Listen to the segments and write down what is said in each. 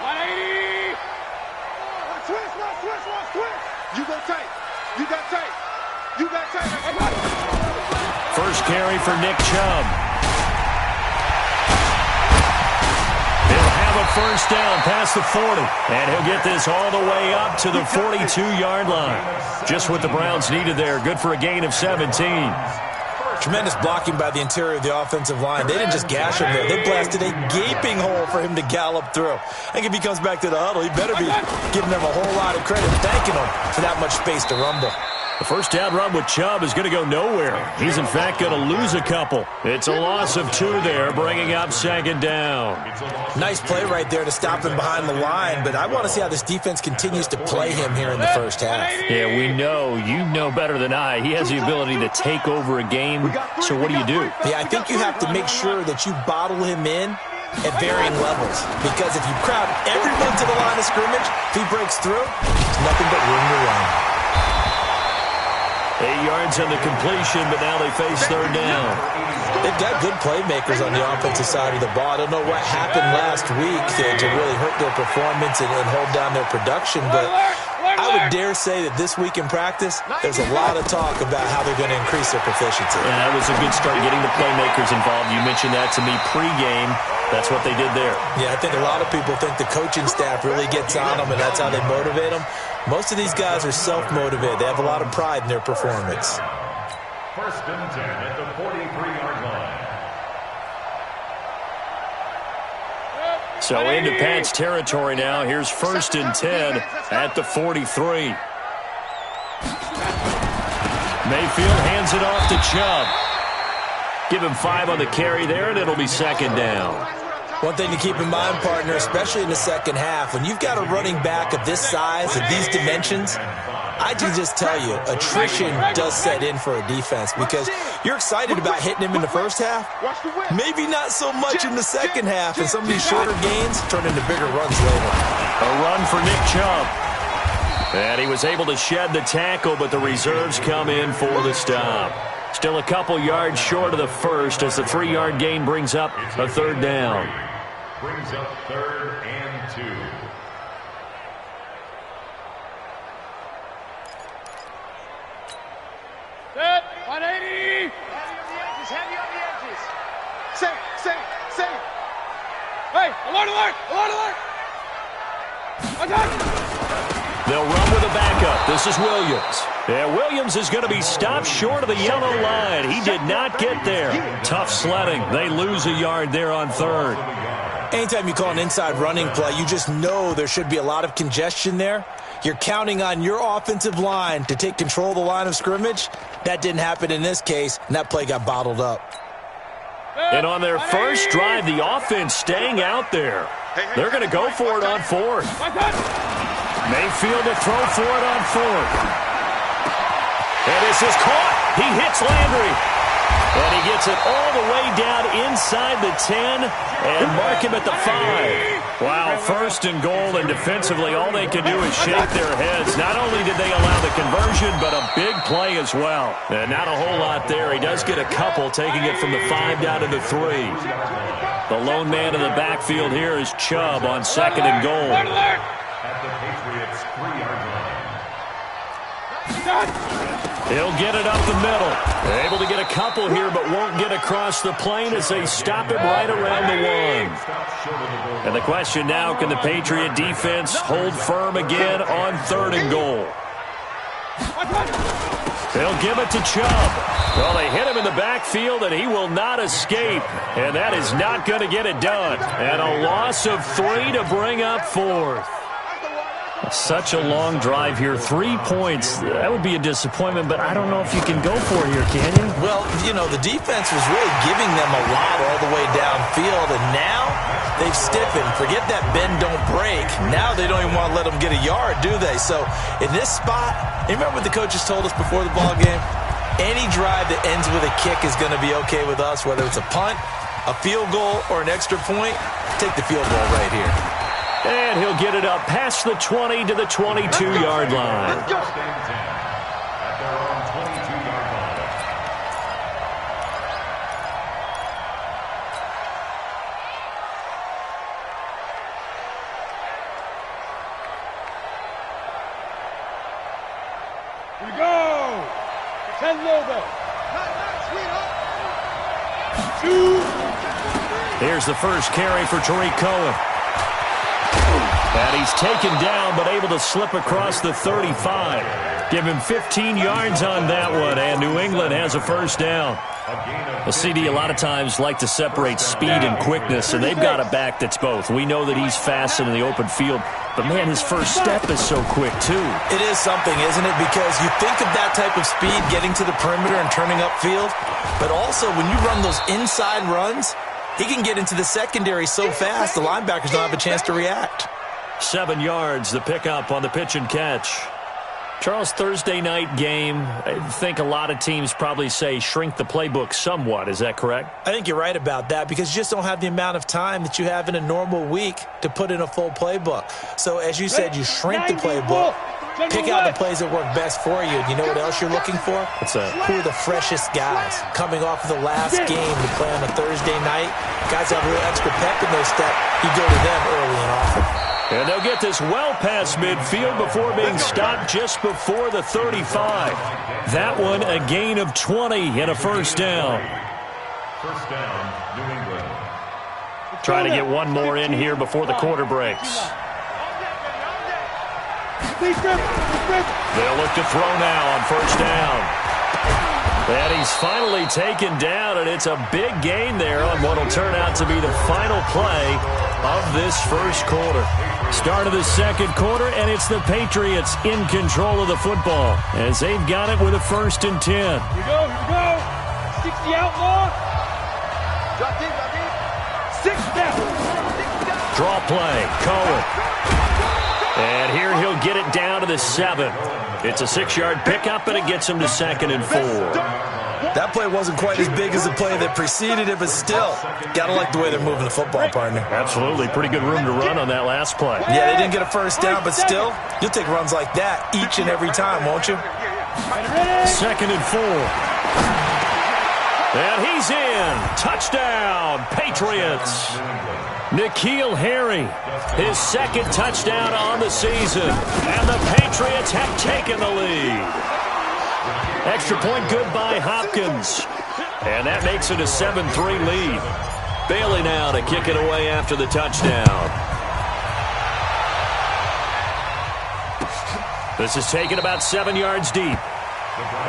180. Switch. You go tight. You got tight. You got tight. First carry for Nick Chubb. He'll have a first down past the 40. And he'll get this all the way up to the 42-yard line. Just what the Browns needed there. Good for a gain of 17. Tremendous blocking by the interior of the offensive line. They didn't just gash him there. They blasted a gaping hole for him to gallop through. I think if he comes back to the huddle, he better be giving them a whole lot of credit, thanking them for that much space to rumble. The first down run with Chubb is going to go nowhere. He's, in fact, going to lose a couple. It's a loss of 2 there, bringing up second down. Nice play right there to stop him behind the line, but I want to see how this defense continues to play him here in the first half. Yeah, we know. You know better than I. He has the ability to take over a game, so what do? Yeah, I think you have to make sure that you bottle him in at varying levels, because if you crowd everyone to the line of scrimmage, if he breaks through, it's nothing but room to run. 8 yards on the completion, but now they face third down. They've got good playmakers on the offensive side of the ball. I don't know what happened last week to really hurt their performance and hold down their production, but I would dare say that this week in practice, there's a lot of talk about how they're going to increase their proficiency. Yeah, that was a good start, getting the playmakers involved. You mentioned that to me pregame. That's what they did there. Yeah, I think a lot of people think the coaching staff really gets on them, and that's how they motivate them. Most of these guys are self-motivated. They have a lot of pride in their performance. First and 10 at the 43-yard line. So into Pat's territory now. Here's first and 10 at the 43. Mayfield hands it off to Chubb. Give him 5 on the carry there, and it'll be second down. One thing to keep in mind, partner, especially in the second half, when you've got a running back of this size, of these dimensions, I can just tell you, attrition does set in for a defense, because you're excited about hitting him in the first half, maybe not so much in the second half, and some of these shorter gains turn into bigger runs later. A run for Nick Chubb. And he was able to shed the tackle, but the reserves come in for the stop. Still a couple yards short of the first as the 3-yard gain brings up a third down. Brings up third and 2. Set. 180. Heavy on the edges. Same. Hey, alert. Attack. They'll run with a backup. This is Williams. Yeah, Williams is going to be stopped short of the yellow line. He did not get there. Tough sledding. They lose a yard there on third. Anytime you call an inside running play, you just know there should be a lot of congestion there. You're counting on your offensive line to take control of the line of scrimmage. That didn't happen in this case, and that play got bottled up. And on their first drive, the offense staying out there. They're going to go for it on fourth. Mayfield to throw for it on fourth. And this is caught. He hits Landry. And he gets it all the way down inside the 10 and mark him at the 5. Wow, first and goal, and defensively all they can do is shake their heads. Not only did they allow the conversion, but a big play as well. And not a whole lot there. He does get a couple, taking it from the 5 down to the 3. The lone man in the backfield here is Chubb on second and goal. At the Patriots' 3-yard line. He'll get it up the middle. Able to get a couple here, but won't get across the plane as they stop him right around the 1. And the question now, can the Patriot defense hold firm again on third and goal? They'll give it to Chubb. Well, they hit him in the backfield, and he will not escape. And that is not going to get it done. And a loss of 3 to bring up fourth. Such a long drive here. 3 points. That would be a disappointment, but I don't know if you can go for it here, can you? Well, you know, the defense was really giving them a lot all the way downfield, and now they've stiffened. Forget that bend, don't break. Now they don't even want to let them get a yard, do they? So in this spot, you remember what the coaches told us before the ball game? Any drive that ends with a kick is going to be okay with us, whether it's a punt, a field goal, or an extra point. Take the field goal right here. And he'll get it up past the 20 to the 22-yard line. At their own 22-yard line. Here's the first carry for Tariq Cohen. And he's taken down, but able to slip across the 35. Give him 15 yards on that one, and New England has a first down. A CD a lot of times like to separate speed and quickness, and they've got a back that's both. We know that he's fast in the open field, but, man, his first step is so quick, too. It is something, isn't it? Because you think of that type of speed getting to the perimeter and turning upfield, but also when you run those inside runs, he can get into the secondary so fast the linebackers don't have a chance to react. 7 yards, the pickup on the pitch and catch. Charles, Thursday night game, I think a lot of teams probably say shrink the playbook somewhat. Is that correct? I think you're right about that because you just don't have the amount of time that you have in a normal week to put in a full playbook. So, as you said, you shrink the playbook, pick out the plays that work best for you. You know what else you're looking for? What's that? Who are the freshest guys coming off of the last game to play on a Thursday night? Guys have a little extra pep in their step. You go to them early and often. And they'll get this well past midfield before being stopped just before the 35. That one a gain of 20 and a first down. First down, New England. Trying to get one more in here before the quarter breaks. They'll look to throw now on first down. And he's finally taken down, and it's a big gain there on what will turn out to be the final play of this first quarter. Start of the second quarter, and it's the Patriots in control of the football as they've got it with a 1st and 10. Here we go. 60 out more. Drop deep. 6 down. Draw play, Cohen. And here he'll get it down to the 7. It's a 6-yard pickup, and it gets him to 2nd and 4. That play wasn't quite as big as the play that preceded it, but still, gotta like the way they're moving the football, partner. Absolutely. Pretty good room to run on that last play. Yeah, they didn't get a first down, but still, you'll take runs like that each and every time, won't you? 2nd and 4. And he's in. Touchdown, Patriots. N'Keal Harry, his 2nd touchdown on the season. And the Patriots have taken the lead. Extra point good by Hopkins. And that makes it a 7-3 lead. Bailey now to kick it away after the touchdown. This is taken about 7 yards deep.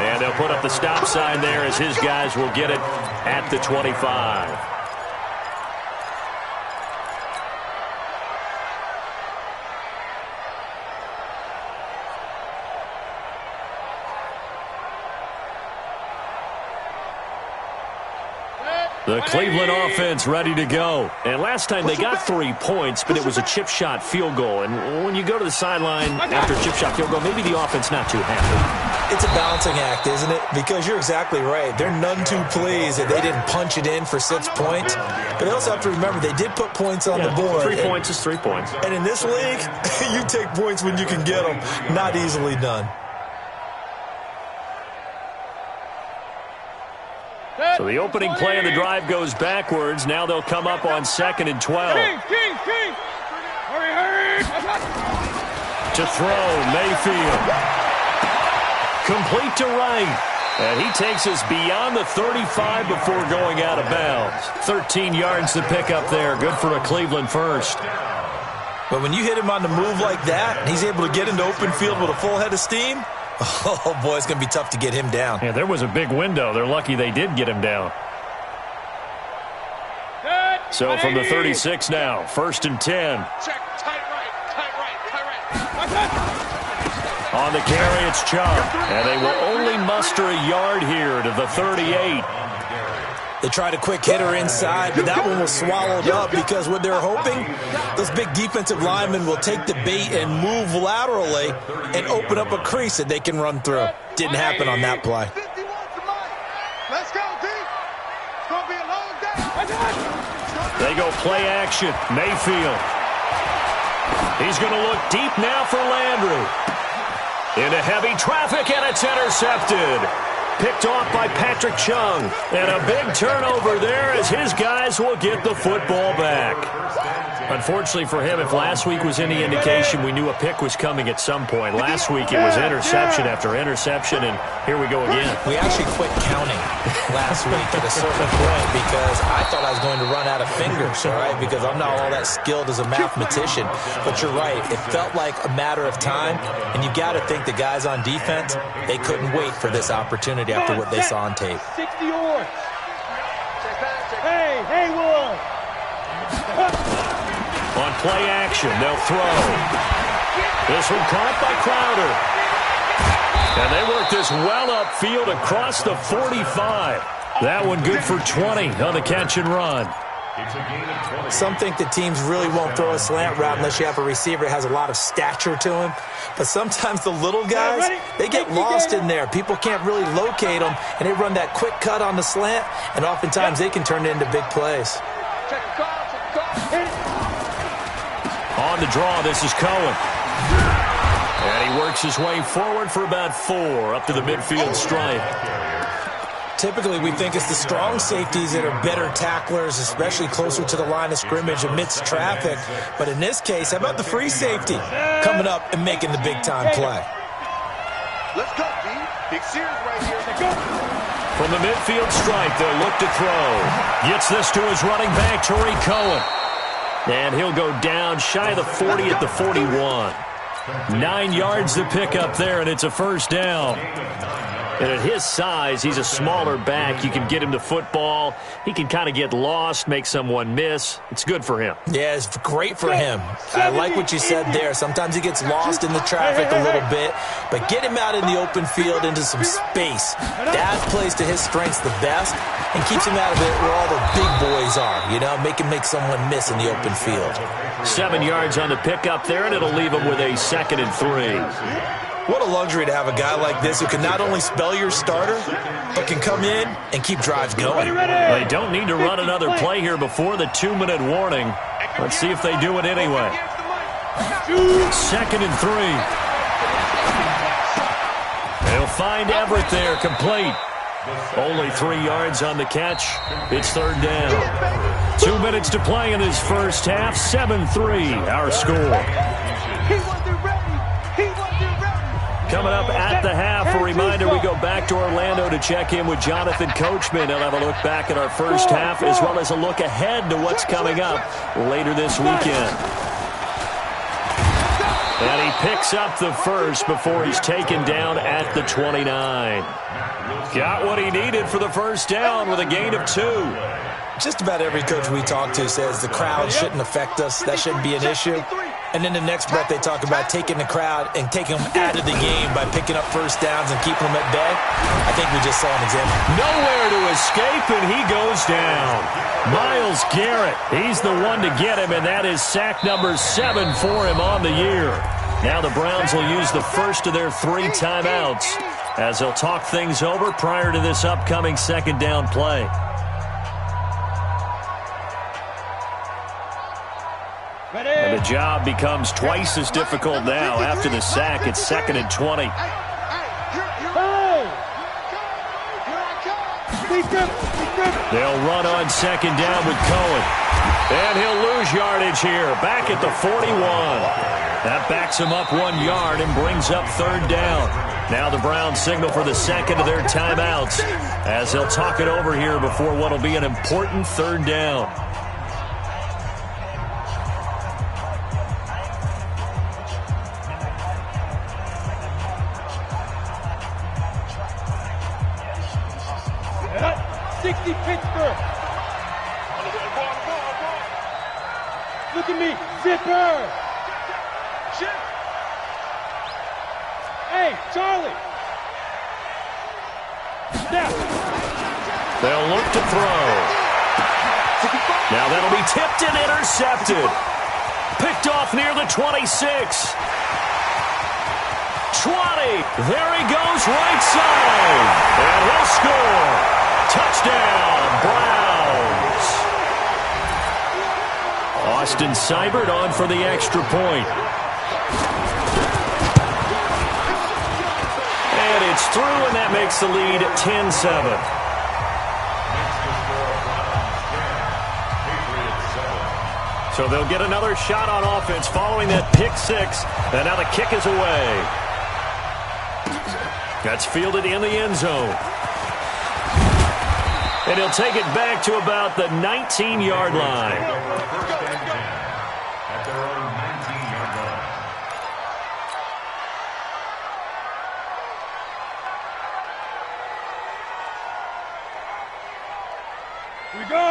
And they'll put up the stop sign there as his guys will get it at the 25. The Cleveland offense ready to go. And last time they got 3 points, but it was a chip shot field goal. And when you go to the sideline after a chip shot field goal, maybe the offense not too happy. It's a balancing act, isn't it? Because you're exactly right. They're none too pleased that they didn't punch it in for 6 points. But they also have to remember they did put points on the board. 3 points is 3 points. And in this league, you take points when you can get them. Not easily done. So the opening play of the drive goes backwards. Now they'll come up on 2nd and 12. Hurry. To throw, Mayfield. Complete to Wright. And he takes us beyond the 35 before going out of bounds. 13 yards to pick up there. Good for a Cleveland first. But when you hit him on the move like that, and he's able to get into open field with a full head of steam, oh, boy, it's going to be tough to get him down. Yeah, there was a big window. They're lucky they did get him down. So from the 36 now, 1st and 10. Check, tight right. On the carry, it's Chubb. And they will only muster a yard here to the 38. They tried a quick hitter inside, but that one was swallowed up because what they're hoping, those big defensive linemen will take the bait and move laterally and open up a crease that they can run through. Didn't happen on that play. Let's go, D. It's going to be a long day. They go play action. Mayfield. He's going to look deep now for Landry. Into heavy traffic, and it's intercepted. Picked off by Patrick Chung. And a big turnover there as his guys will get the football back. Unfortunately for him, if last week was any indication, we knew a pick was coming at some point. Last week it was interception after interception, and here we go again. We actually quit counting last week at a certain point because I thought I was going to run out of fingers, all right, because I'm not all that skilled as a mathematician. But you're right. It felt like a matter of time, and you got to think the guys on defense, they couldn't wait for this opportunity after what they saw on tape. 60 yards. Hey, Wood. On play action, they'll throw. This one caught by Crowder. And they work this well upfield across the 45. That one good for 20 on the catch and run. Some think that teams really won't throw a slant route unless you have a receiver that has a lot of stature to him. But sometimes the little guys, they get lost in there. People can't really locate them, and they run that quick cut on the slant, and oftentimes they can turn it into big plays. On the draw, this is Cohen. And he works his way forward for about 4 up to the midfield stripe. Typically, we think it's the strong safeties that are better tacklers, especially closer to the line of scrimmage amidst traffic. But in this case, how about the free safety coming up and making the big-time play? Let's go, D. Big Sears right here. From the midfield stripe, they'll look to throw. Gets this to his running back, Tariq Cohen. And he'll go down shy of the 40 at the 41. 9 yards to pick up there, and it's a first down. And at his size, he's a smaller back. You can get him to football. He can kind of get lost, make someone miss. It's good for him. Yeah, it's great for him. I like what you said there. Sometimes he gets lost in the traffic a little bit, but get him out in the open field into some space. That plays to his strengths the best and keeps him out of it where all the big boys are, you know, make him make someone miss in the open field. 7 yards on the pickup there, and it'll leave him with a 2nd and 3. What a luxury to have a guy like this who can not only spell your starter, but can come in and keep drives going. They don't need to run another play here before the 2-minute warning. Let's see if they do it anyway. 2nd and 3. They'll find Everett there, complete. Only 3 yards on the catch. It's 3rd down. 2 minutes to play in his first half. 7-3, our score. Coming up at the half, a reminder, we go back to Orlando to check in with Jonathan Coachman. He'll have a look back at our first half as well as a look ahead to what's coming up later this weekend. And he picks up the first before he's taken down at the 29. Got what he needed for the first down with a gain of 2. Just about every coach we talk to says the crowd shouldn't affect us. That shouldn't be an issue. And in the next breath, they talk about taking the crowd and taking them out of the game by picking up first downs and keeping them at bay. I think we just saw an example. Nowhere to escape, and he goes down. Myles Garrett, he's the one to get him, and that is sack number 7 for him on the year. Now the Browns will use the first of their 3 timeouts as they'll talk things over prior to this upcoming 2nd down play. And the job becomes twice as difficult now. After the sack, it's 2nd and 20. They'll run on 2nd down with Cohen. And he'll lose yardage here. Back at the 41. That backs him up 1 yard and brings up 3rd down. Now the Browns signal for the 2nd of their timeouts as they'll talk it over here before what will be an important 3rd down. Pittsburgh. Look at me, zipper. Hey, Charlie. Snap. They'll look to throw. Now that'll be tipped and intercepted. Picked off near the 26. 20. There he goes, right side. And he'll score. Touchdown, Browns. Austin Seibert on for the extra point. And it's through, and that makes the lead 10-7. So they'll get another shot on offense following that pick six. And now the kick is away. That's fielded in the end zone. And he'll take it back to about the 19-yard line. At their own 19-yard line.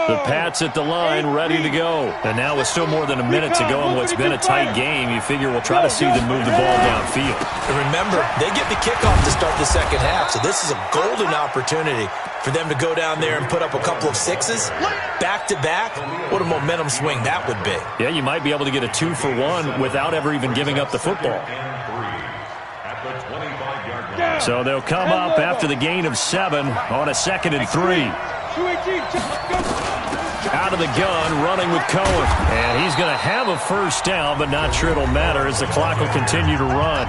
The Pats at the line, ready to go. And now with still more than a minute to go in what's been a tight game, you figure we'll try to see them move the ball downfield. And remember, they get the kickoff to start the second half, so this is a golden opportunity for them to go down there and put up a couple of sixes back-to-back. What a momentum swing that would be. Yeah, you might be able to get a 2-for-1 without ever even giving up the football. So they'll come up after the gain of 7 on a 2nd and 3. Out of the gun, running with Cohen. And he's going to have a first down, but not sure it'll matter as the clock will continue to run.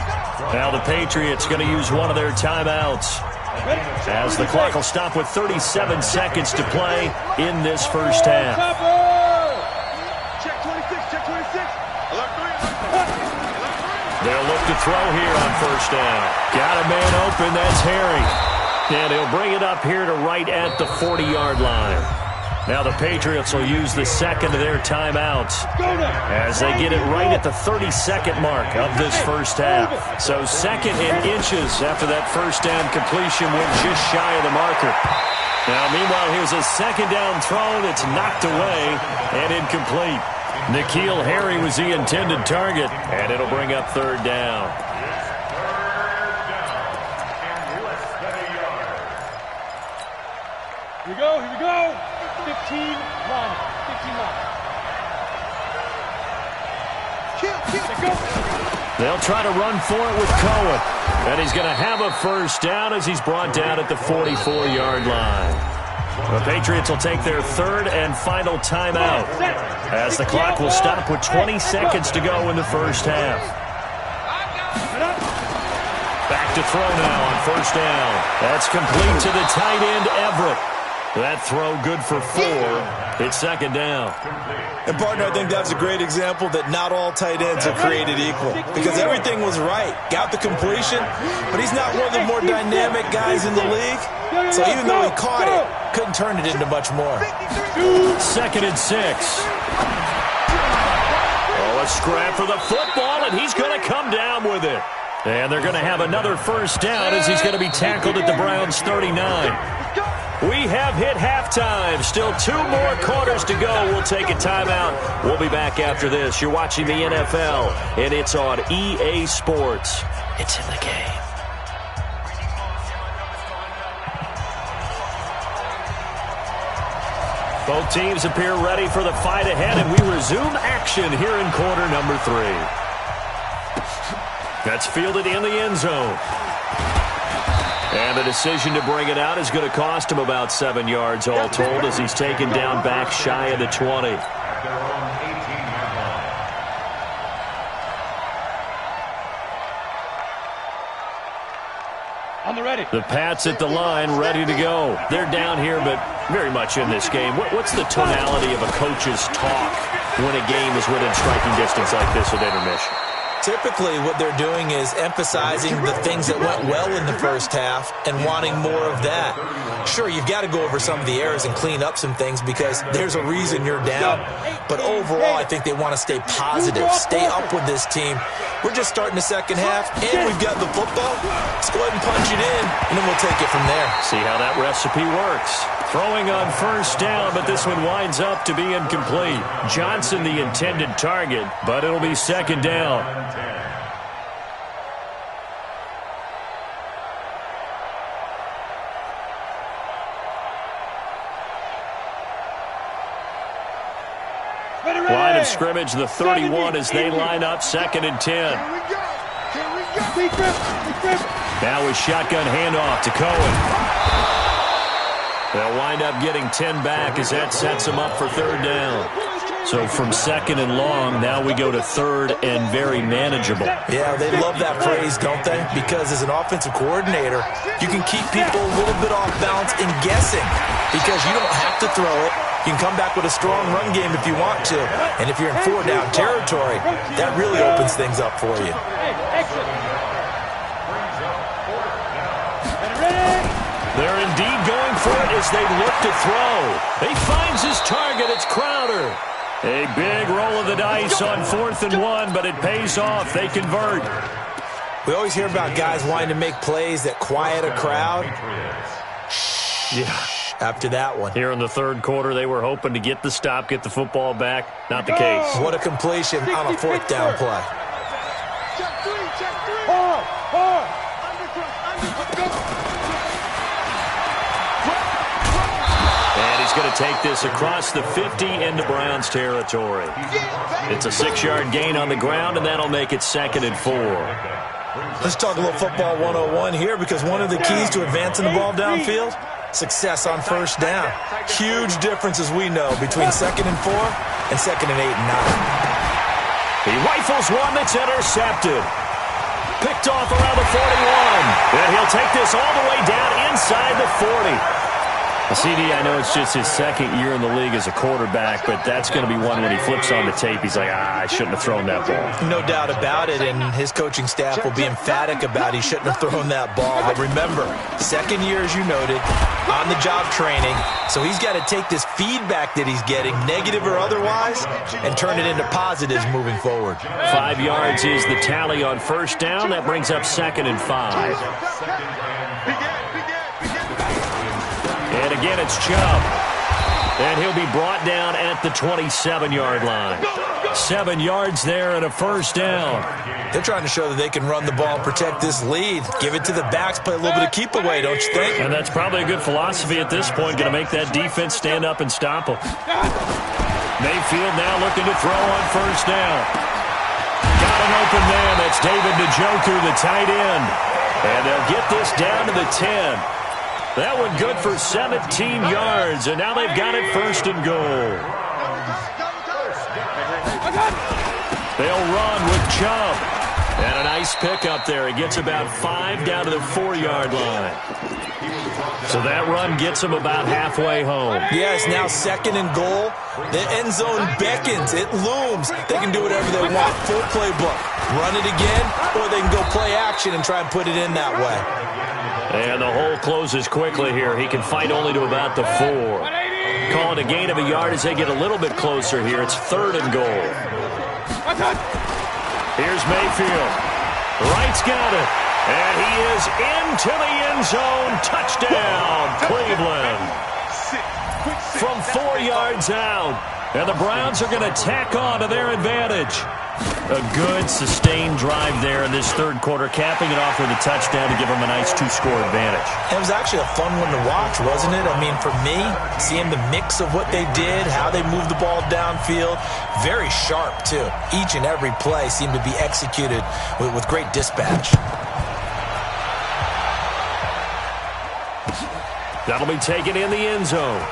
Now the Patriots going to use one of their timeouts, as the clock will stop with 37 seconds to play in this first half. Check 26, check 26. They'll look to throw here on first down. Got a man open, that's Harry. And he'll bring it up here to right at the 40-yard line. Now the Patriots will use the second of their timeouts as they get it right at the 32nd mark of this first half. So second and inches after that first down completion went just shy of the marker. Now meanwhile, here's a second down throw that's knocked away and incomplete. N'Keal Harry was the intended target, and it'll bring up third down. Here we go, here we go. 15 line. 15 line. Kill. They'll try to run for it with Cohen. And he's going to have a first down as he's brought down at the 44-yard line. The Patriots will take their third and final timeout as the clock will stop with 20 seconds to go in the first half. Back to throw now on first down. That's complete to the tight end, Everett. That throw good for 4. It's second down. And, partner, I think that's a great example that not all tight ends are created equal, because everything was right. Got the completion, but he's not one of the more dynamic guys in the league. So even though he caught it, couldn't turn it into much more. Second and 6. Oh, a scrap for the football, and he's going to come down with it. And they're going to have another first down as he's going to be tackled at the Browns' 39. We have hit halftime. Still 2 more quarters to go. We'll take a timeout. We'll be back after this. You're watching the NFL, and it's on EA Sports. It's in the game. Both teams appear ready for the fight ahead, and we resume action here in quarter number 3. That's fielded in the end zone. And the decision to bring it out is going to cost him about 7 yards all told as he's taken down back shy of the 20. On the ready. The Pats at the line, ready to go. They're down here, but very much in this game. What's the tonality of a coach's talk when a game is within striking distance like this at intermission? Typically, what they're doing is emphasizing the things that went well in the first half and wanting more of that. Sure, you've got to go over some of the errors and clean up some things because there's a reason you're down. But overall, I think they want to stay positive, stay up with this team. We're just starting the second half, and we've got the football. Let's go ahead and punch it in, and then we'll take it from there. See how that recipe works. Throwing on first down, but this one winds up to be incomplete. Johnson the intended target, but it'll be second down. Line of scrimmage, the 31 as they line up, second and 10. Now with shotgun handoff to Cohen. They'll wind up getting 10 back as that sets them up for third down. So from second and long, now we go to third and very manageable. Yeah, they love that phrase, don't they? Because as an offensive coordinator, you can keep people a little bit off balance and guessing because you don't have to throw it. You can come back with a strong run game if you want to. And if you're in 4-down territory, that really opens things up for you. They're indeed going for it as they look to throw. He finds his target. It's Crowder. A big roll of the dice on 4th and 1, but it pays off. They convert. We always hear about guys wanting to make plays that quiet a crowd. Yeah. After that one. Here in the third quarter, they were hoping to get the stop, get the football back. Not the case. What a completion on a 4th down play. Check three. And he's going to take this across the 50 into Browns territory. It's a 6-yard gain on the ground, and that'll make it 2nd and 4. Let's talk a little football 101 here, because one of the keys to advancing the ball downfield, success on 1st down. Huge difference, as we know, between 2nd and 4 and 2nd and 8 and 9. He rifles one that's intercepted. Picked off around the 41. And he'll take this all the way down inside the 40. CD, I know it's just his 2nd year in the league as a quarterback, but that's going to be one when he flips on the tape. He's like, I shouldn't have thrown that ball. No doubt about it, and his coaching staff will be emphatic about he shouldn't have thrown that ball. But remember, 2nd year, as you noted, on-the-job training, so he's got to take this feedback that he's getting, negative or otherwise, and turn it into positives moving forward. 5 yards is the tally on 1st down. That brings up 2nd and 5. And again, it's Chubb. And he'll be brought down at the 27-yard line. 7 yards there and a 1st down. They're trying to show that they can run the ball and protect this lead. Give it to the backs, play a little bit of keep away, don't you think? And that's probably a good philosophy at this point, going to make that defense stand up and stop them. Mayfield now looking to throw on 1st down. Got an open man. That's David Njoku, the tight end. And they'll get this down to the 10. That one good for 17 yards, and now they've got it 1st and goal. They'll run with Chubb. And a nice pickup there. He gets about 5 down to the 4-yard line. So that run gets him about halfway home. Yeah, it's now 2nd and goal. The end zone beckons. It looms. They can do whatever they want. Full playbook. Run it again, or they can go play action and try and put it in that way. And the hole closes quickly here. He can fight only to about the 4. Call it a gain of a yard as they get a little bit closer here. It's 3rd and goal. Here's Mayfield. Wright's got it. And he is into the end zone. Touchdown, Cleveland. From 4 yards out. And the Browns are going to tack on to their advantage. A good, sustained drive there in this third quarter, capping it off with a touchdown to give them a nice 2-score advantage. It was actually a fun one to watch, wasn't it? I mean, for me, seeing the mix of what they did, how they moved the ball downfield, very sharp, too. Each and every play seemed to be executed with great dispatch. That'll be taken in the end zone.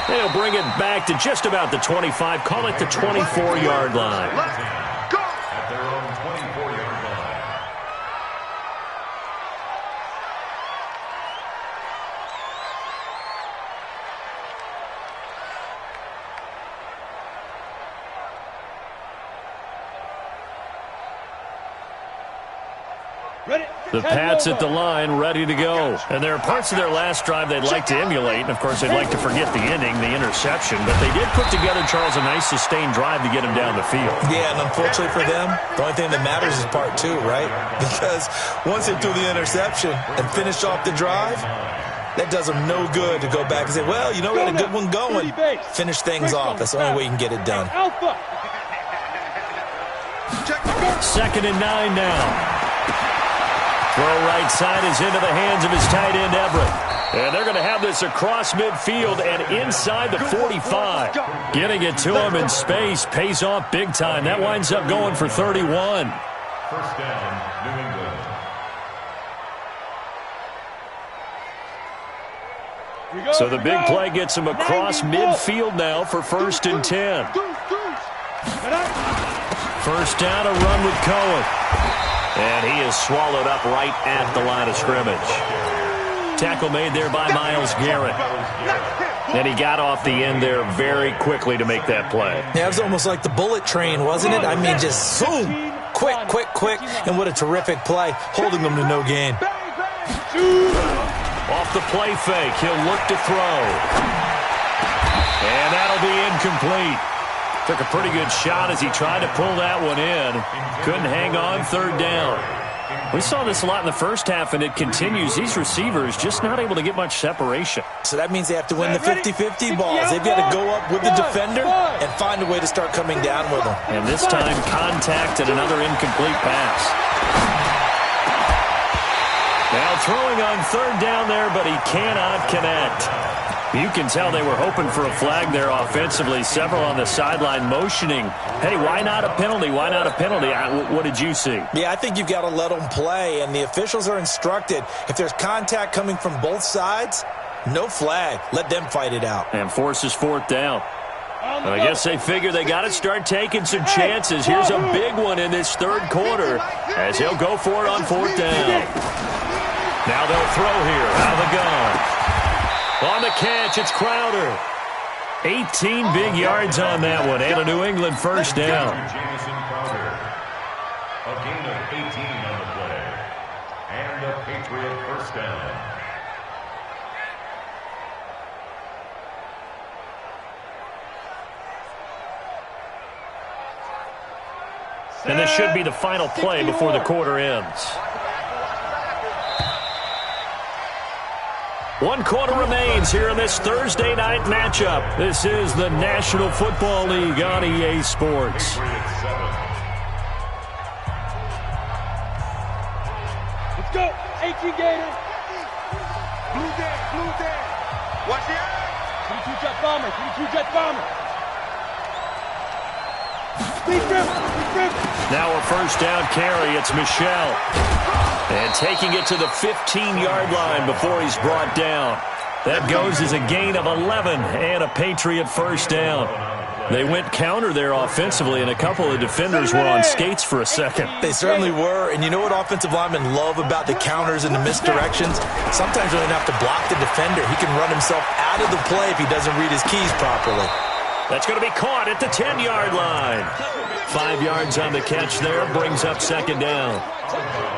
They'll bring it back to just about the 25. Call it the 24-yard line. At their own 24-yard line. The Pats at the line, ready to go. And there are parts of their last drive they'd like to emulate. And, of course, they'd like to forget the ending, the interception. But they did put together, Charles, a nice sustained drive to get him down the field. Yeah, and unfortunately for them, the only thing that matters is part 2, right? Because once they threw the interception and finished off the drive, that does them no good to go back and say, well, you know, we got a good one going. Finish things off. That's the only way you can get it done. 2nd and 9 now. Throw right side is into the hands of his tight end, Everett. And they're going to have this across midfield and inside the 45. Getting it to him in space pays off big time. That winds up going for 31. 1st down, New England. So the big play gets him across midfield now for 1st and 10. 1st down, a run with Cohen. And he is swallowed up right at the line of scrimmage. Tackle made there by Myles Garrett. And he got off the end there very quickly to make that play. Yeah, it was almost like the bullet train, wasn't it? I mean, just boom, quick, quick, quick. And what a terrific play, holding them to no gain. Off the play fake, he'll look to throw. And that'll be incomplete. Took a pretty good shot as he tried to pull that one in. Couldn't hang on, third down. We saw this a lot in the first half, and it continues. These receivers just not able to get much separation. So that means they have to win the 50-50 balls. They've got to go up with the defender and find a way to start coming down with them. And this time, contact and another incomplete pass. Now throwing on third down there, but he cannot connect. You can tell they were hoping for a flag there offensively. Several on the sideline motioning, hey, why not a penalty? Why not a penalty? What did you see? Yeah, I think you've got to let them play, and the officials are instructed. If there's contact coming from both sides, no flag. Let them fight it out. And forces fourth down. I guess they figure they got to start taking some chances. Here's a big one in this third quarter as he'll go for it on fourth down. Now they'll throw here out of the gun. On the catch, it's Crowder. 18 big yards on that one, and a New England first down. Jamison Crowder. A gain of 18 on the play. And a Patriot first down. And this should be the final play before the quarter ends. 1 quarter remains here in this Thursday night matchup. This is the National Football League on EA Sports. Let's go. 18 Gators. Blue day. Watch the eye. 22 jet bomber. 22 jet bomber. Now a first down carry. It's Michelle. And taking it to the 15-yard line before he's brought down. That goes as a gain of 11 and a Patriot first down. They went counter there offensively, and a couple of defenders were on skates for a second. They certainly were, and you know what offensive linemen love about the counters and the misdirections? Sometimes you don't have to block the defender. He can run himself out of the play if he doesn't read his keys properly. That's going to be caught at the 10-yard line. 5 yards on the catch there, brings up second down.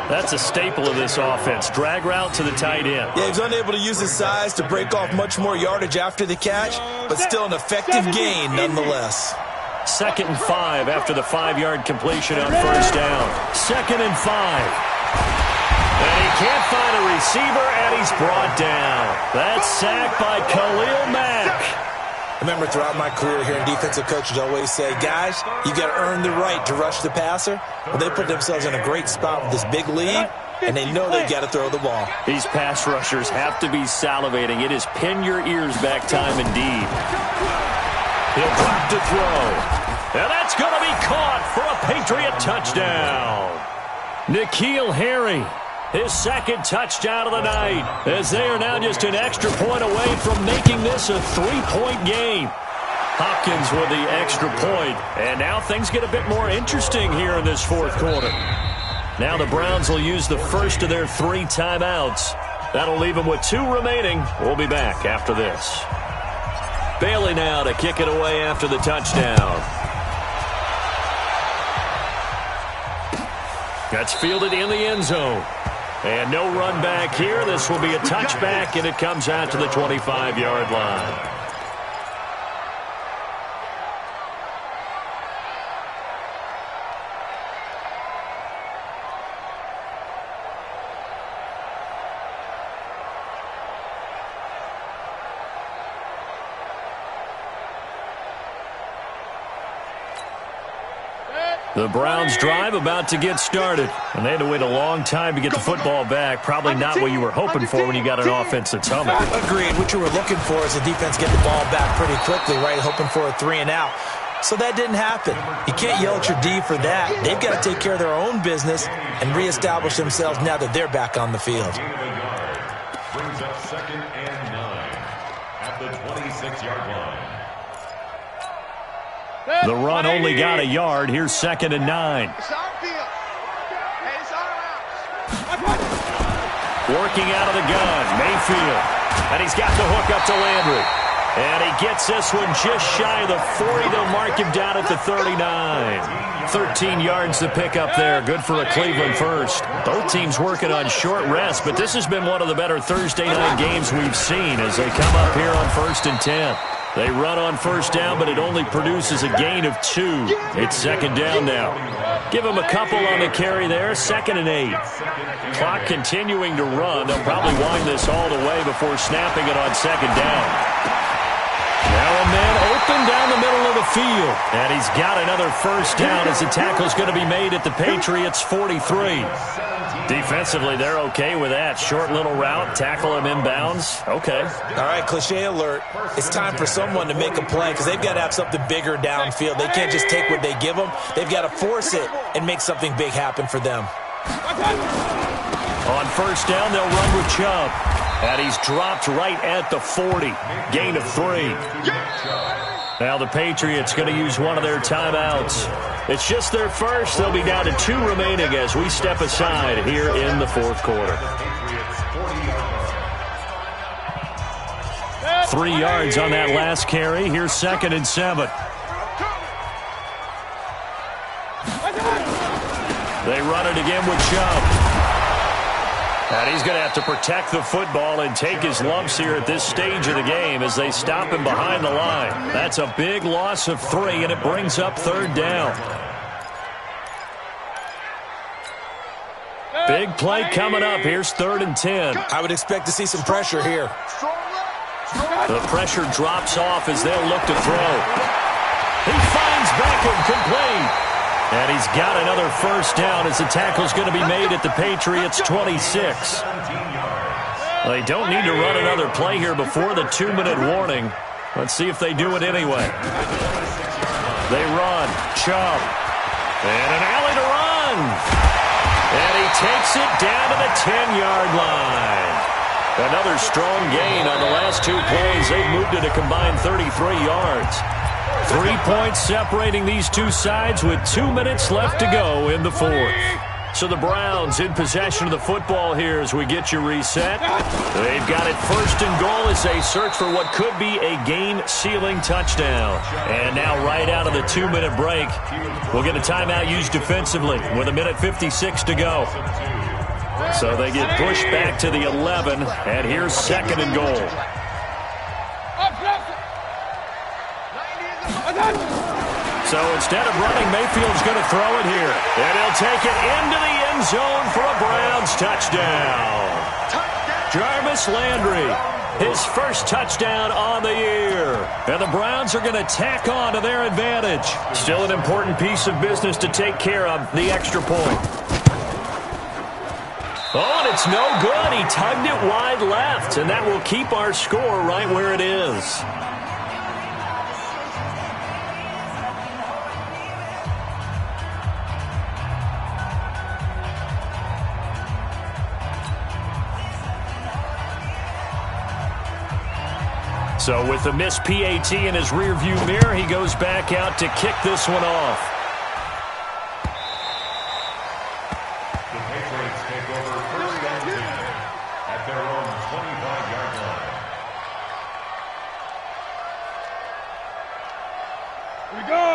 That's a staple of this offense. Drag route to the tight end. Yeah, he's unable to use his size to break off much more yardage after the catch, but still an effective gain nonetheless. 2nd and 5 after the 5-yard completion on first down. 2nd and 5. And he can't find a receiver, and he's brought down. That's sacked by Khalil Mack. Remember, throughout my career here in defensive coaches always say, guys, you got to earn the right to rush the passer. Well, they put themselves in a great spot with this big lead, and they know they've got to throw the ball. These pass rushers have to be salivating. It is pin your ears back time indeed. He'll drop to throw. And that's going to be caught for a Patriot touchdown. N'Keal Harry, his 2nd touchdown of the night, as they are now just an extra point away from making this a 3-point game. Hopkins with the extra point, and now things get a bit more interesting here in this 4th quarter. Now the Browns will use the first of their 3 timeouts. That'll leave them with 2 remaining. We'll be back after this. Bailey now to kick it away after the touchdown. That's fielded in the end zone. And no run back here. This will be a touchback, and it comes out to the 25-yard line. The Browns drive about to get started, and they had to wait a long time to get the football back. Probably not what you were hoping for when you got an offense that's humming. Agreed. What you were looking for is the defense get the ball back pretty quickly, right? Hoping for a 3-and-out. So that didn't happen. You can't yell at your D for that. They've got to take care of their own business and reestablish themselves now that they're back on the field. Brings up 2nd and 9 at the 26-yard line. The run only got a yard. Here's 2nd and 9. Working out of the gun, Mayfield. And he's got the hook up to Landry. And he gets this one just shy of the 40. They'll mark him down at the 39. 13 yards to pick up there. Good for a Cleveland first. Both teams working on short rest, but this has been one of the better Thursday night games we've seen as they come up here on 1st and 10. They run on first down, but it only produces a gain of 2. It's second down now. Give them a couple on the carry there. 2nd and 8. Clock continuing to run. They'll probably wind this all the way before snapping it on 2nd down. Now a man open down the middle of the field. And he's got another first down as the tackle's going to be made at the Patriots' 43. Defensively, they're okay with that. Short little route, tackle him inbounds. Okay. All right, cliche alert. It's time for someone to make a play because they've got to have something bigger downfield. They can't just take what they give them. They've got to force it and make something big happen for them. On first down, they'll run with Chubb. And he's dropped right at the 40. Gain of 3. Now the Patriots going to use one of their timeouts. It's just their first. They'll be down to 2 remaining as we step aside here in the 4th quarter. 3 yards on that last carry. Here's 2nd and 7. They run it again with Chubb. And he's going to have to protect the football and take his lumps here at this stage of the game as they stop him behind the line. That's a big loss of 3, and it brings up 3rd down. Big play coming up. Here's 3rd and 10. I would expect to see some pressure here. The pressure drops off as they'll look to throw. He finds Beckham complete. And he's got another first down as the tackle's going to be made at the Patriots' 26. They don't need to run another play here before the 2-minute warning. Let's see if they do it anyway. They run. Chubb. And an alley to run. And he takes it down to the 10-yard line. Another strong gain on the last 2 plays. They've moved it a combined 33 yards. 3 points separating these two sides with 2 minutes left to go in the 4th. So the Browns in possession of the football here as we get you reset. They've got it 1st and goal as they search for what could be a game-sealing touchdown. And now right out of the 2-minute break, we'll get a timeout used defensively with 1:56 to go. So they get pushed back to the 11, and here's 2nd and goal. So instead of running, Mayfield's going to throw it here. And he'll take it into the end zone for a Browns touchdown. Jarvis Landry, his first touchdown on the year. And the Browns are going to tack on to their advantage. Still an important piece of business to take care of, the extra point. Oh, and it's no good. He tugged it wide left, and that will keep our score right where it is. So with the missed PAT in his rearview mirror, he goes back out to kick this one off. The Patriots take over 1st and 10 at their own 25-yard line.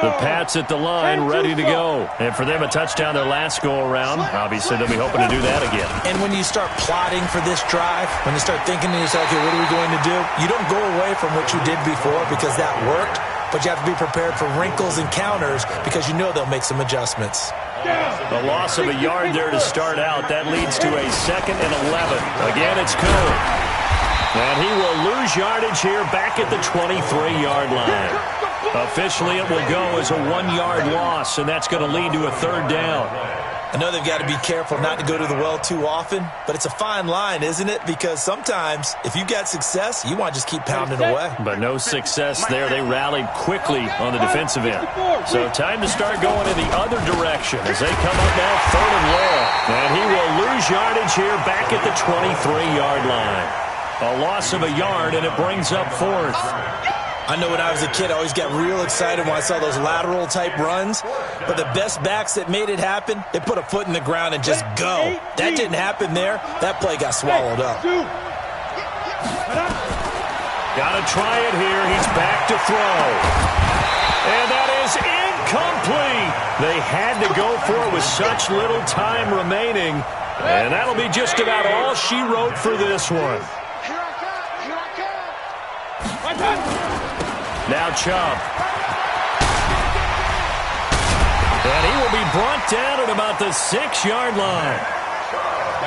The Pats at the line, ready to go. And for them, a touchdown their last go-around. Obviously, they'll be hoping to do that again. And when you start plotting for this drive, when you start thinking to yourself, okay, what are we going to do? You don't go away from what you did before because that worked, but you have to be prepared for wrinkles and counters because you know they'll make some adjustments. A loss of a yard there to start out. That leads to a 2nd and 11. Again, it's Coon. And he will lose yardage here back at the 23-yard line. Officially, it will go as a 1-yard loss, and that's going to lead to a 3rd down. I know they've got to be careful not to go to the well too often, but it's a fine line, isn't it? Because sometimes, if you got success, you want to just keep pounding away. But no success there. They rallied quickly on the defensive end. So time to start going in the other direction as they come up now 3rd and long. And he will lose yardage here back at the 23-yard line. A loss of a yard, and it brings up 4th. I know when I was a kid, I always got real excited when I saw those lateral-type runs. But the best backs that made it happen, they put a foot in the ground and just go. That didn't happen there. That play got swallowed up. Got to try it here. He's back to throw. And that is incomplete. They had to go for it with such little time remaining. And that'll be just about all she wrote for this one. Now Chubb. And he will be brought down at about the 6-yard line.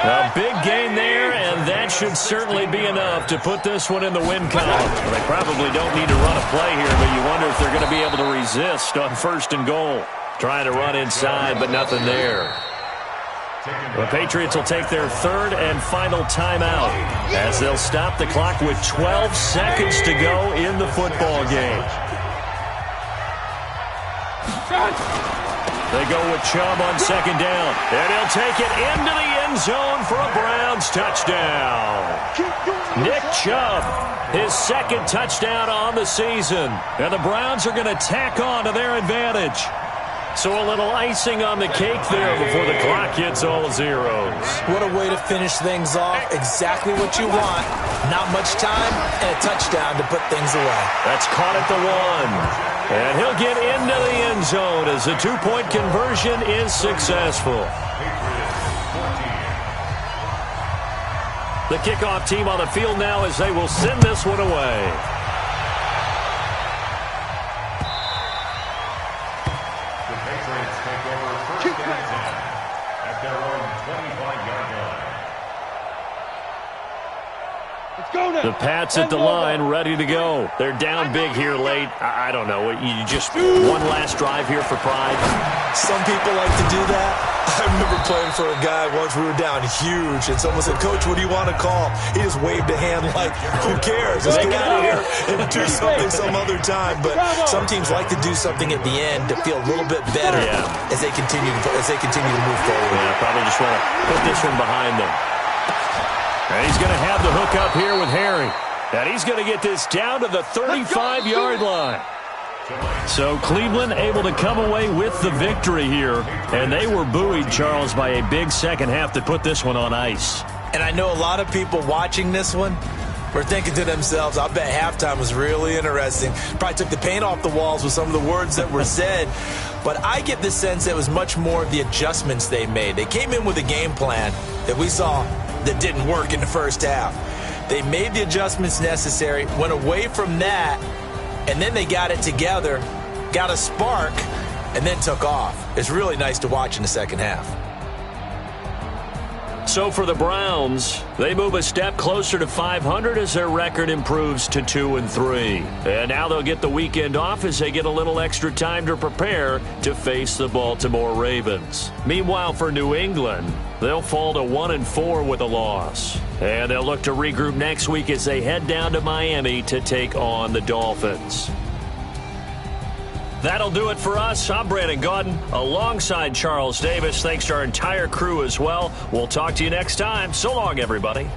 A big gain there, and that should certainly be enough to put this one in the win column. Well, they probably don't need to run a play here, but you wonder if they're going to be able to resist on 1st and goal. Trying to run inside, but nothing there. The Patriots will take their 3rd and final timeout as they'll stop the clock with 12 seconds to go in the football game. They go with Chubb on 2nd down, and he'll take it into the end zone for a Browns touchdown. Nick Chubb, his 2nd touchdown on the season, and the Browns are going to tack on to their advantage. So a little icing on the cake there before the clock hits all zeros. What a way to finish things off. Exactly what you want. Not much time and a touchdown to put things away. That's caught at the 1. And he'll get into the end zone as the 2-point conversion is successful. The kickoff team on the field now as they will send this one away. The Pats at the line, ready to go. They're down big here late. I don't know. You just one last drive here for pride. Some people like to do that. I remember playing for a guy once. We were down huge, and someone said, "Coach, what do you want to call?" He just waved a hand like, "Who cares? Let's get out of here and do something some other time." But some teams like to do something at the end to feel a little bit better as they continue to move forward. Yeah, probably just want to put this one behind them. And he's going to have the hook up here with Harry. And he's going to get this down to the 35-yard line. So Cleveland able to come away with the victory here. And they were buoyed, Charles, by a big second half to put this one on ice. And I know a lot of people watching this one were thinking to themselves, I bet halftime was really interesting. Probably took the paint off the walls with some of the words that were said. But I get the sense it was much more of the adjustments they made. They came in with a game plan that we saw that didn't work in the first half. They made the adjustments necessary, went away from that, and then they got it together, got a spark, and then took off. It's really nice to watch in the second half. So for the Browns, they move a step closer to 500 as their record improves to 2-3. And now they'll get the weekend off as they get a little extra time to prepare to face the Baltimore Ravens. Meanwhile, for New England, they'll fall to 1-4 with a loss. And they'll look to regroup next week as they head down to Miami to take on the Dolphins. That'll do it for us. I'm Brandon Gaudin alongside Charles Davis. Thanks to our entire crew as well. We'll talk to you next time. So long, everybody.